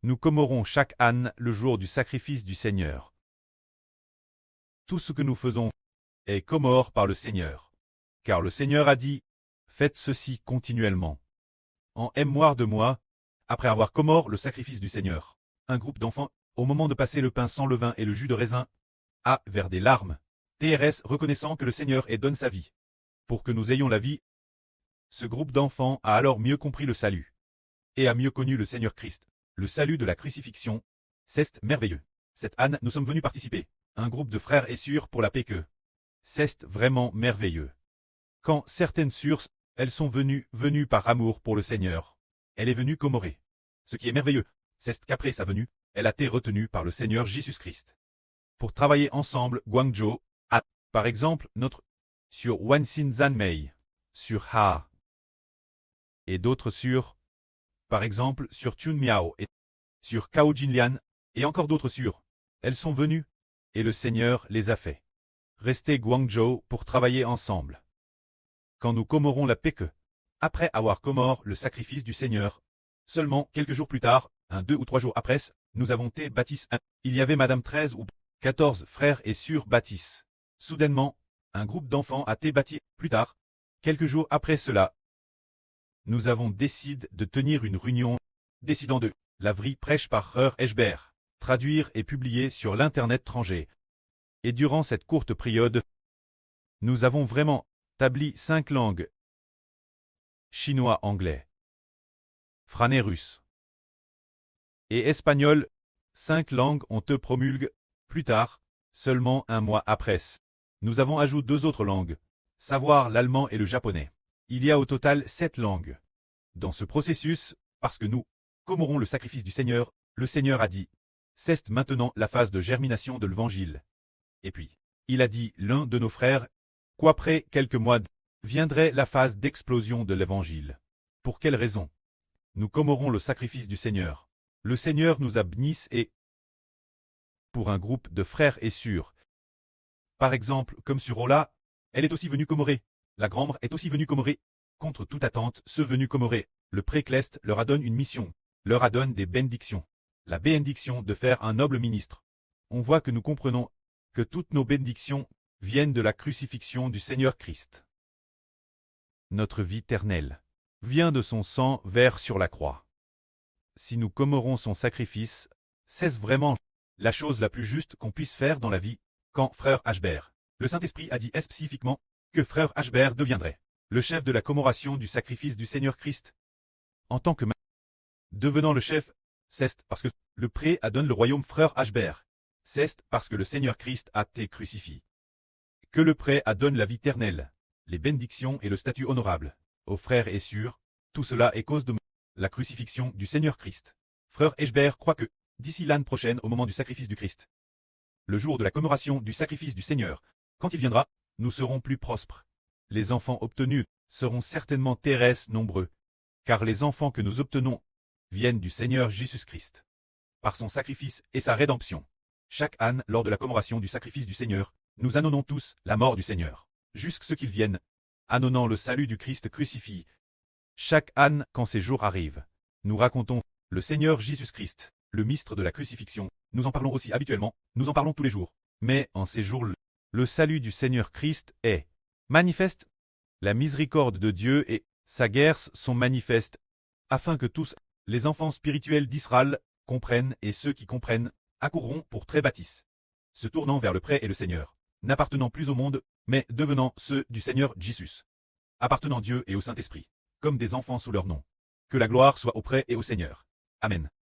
Nous commorons chaque âne le jour du sacrifice du Seigneur. Tout ce que nous faisons est commore par le Seigneur. Car le Seigneur a dit, faites ceci continuellement. En mémoire de moi, après avoir commore le sacrifice du Seigneur, un groupe d'enfants, au moment de passer le pain sans levain et le jus de raisin, a, vers des larmes, TRS reconnaissant que le Seigneur et donne sa vie. Pour que nous ayons la vie, ce groupe d'enfants a alors mieux compris le salut. Et a mieux connu le Seigneur Christ, le salut de la crucifixion. C'est merveilleux. Cette âne, nous sommes venus participer. Un groupe de frères et sœurs pour la paix que. C'est vraiment merveilleux. Quand certaines sœurs, elles sont venues par amour pour le Seigneur. Elle est venue commorer. Ce qui est merveilleux, c'est qu'après sa venue, elle a été retenue par le Seigneur Jésus-Christ. Pour travailler ensemble, Guangzhou a, par exemple, notre sur Wanxin Zanmei, sur Ha, et d'autres sur, par exemple, sur Chun Miao et sur Cao Jinlian, et encore d'autres sur. Elles sont venues, et le Seigneur les a fait rester Guangzhou pour travailler ensemble. Quand nous commorons la paix que, après avoir commoré le sacrifice du Seigneur, seulement quelques jours plus tard, 2 ou 3 jours après, nous avons été baptisés. Il y avait Madame 13 ou 14 frères et sœurs baptisés. Soudainement, un groupe d'enfants a été baptisé. Plus tard, quelques jours après cela, nous avons décidé de tenir une réunion, décidant de la vraie prêche par Reur Eschber, traduire et publier sur l'internet étranger. Et durant cette courte période, nous avons vraiment établi 5 langues: chinois, anglais, français, russe et espagnol. 5 langues ont été promulguées. Plus tard, seulement un mois après, nous avons ajouté 2 autres langues, savoir l'allemand et le japonais. Il y a au total 7 langues. Dans ce processus, parce que nous commorons le sacrifice du Seigneur, le Seigneur a dit, c'est maintenant la phase de germination de l'Évangile. Et puis, il a dit l'un de nos frères, qu'après quelques mois viendrait la phase d'explosion de l'Évangile. Pour quelle raison? Nous commorons le sacrifice du Seigneur. Le Seigneur nous a bénis et, pour un groupe de frères et sœurs, par exemple, comme sur Ola, elle est aussi venue commorer. La grand-mère est aussi venue commorer. Contre toute attente, ceux venus commorer, le précleste leur a donné une mission, leur a donné des bénédictions. La bénédiction de faire un noble ministre. On voit que nous comprenons que toutes nos bénédictions viennent de la crucifixion du Seigneur Christ. Notre vie éternelle vient de son sang versé sur la croix. Si nous commorons son sacrifice, c'est vraiment la chose la plus juste qu'on puisse faire dans la vie. Quand Frère Eschber, le Saint-Esprit a dit spécifiquement que Frère Eschber deviendrait le chef de la commémoration du sacrifice du Seigneur Christ. En tant que devenant le chef, c'est parce que le pré a donné le royaume Frère Eschber. C'est parce que le Seigneur Christ a été crucifié. Que le pré a donné la vie éternelle, les bénédictions et le statut honorable aux frères et sœurs. Tout cela est cause de la crucifixion du Seigneur Christ. Frère Eschber croit que, d'ici l'année prochaine au moment du sacrifice du Christ, le jour de la commémoration du sacrifice du Seigneur, quand il viendra, nous serons plus prospères. Les enfants obtenus seront certainement terrestres nombreux, car les enfants que nous obtenons viennent du Seigneur Jésus-Christ. Par son sacrifice et sa rédemption. Chaque âne, lors de la commémoration du sacrifice du Seigneur, nous annonnons tous la mort du Seigneur, jusqu'à ce qu'il vienne, annonnant le salut du Christ crucifié. Chaque âne, quand ces jours arrivent, nous racontons le Seigneur Jésus-Christ, le ministre de la crucifixion. Nous en parlons aussi habituellement, nous en parlons tous les jours. Mais en ces jours, le salut du Seigneur Christ est manifeste. La miséricorde de Dieu et sa guerre sont manifestes, afin que tous les enfants spirituels d'Israël comprennent, et ceux qui comprennent accourront pour très bâtisse, se tournant vers le pré et le Seigneur, n'appartenant plus au monde, mais devenant ceux du Seigneur Jésus, appartenant Dieu et au Saint-Esprit, comme des enfants sous leur nom. Que la gloire soit au pré et au Seigneur. Amen.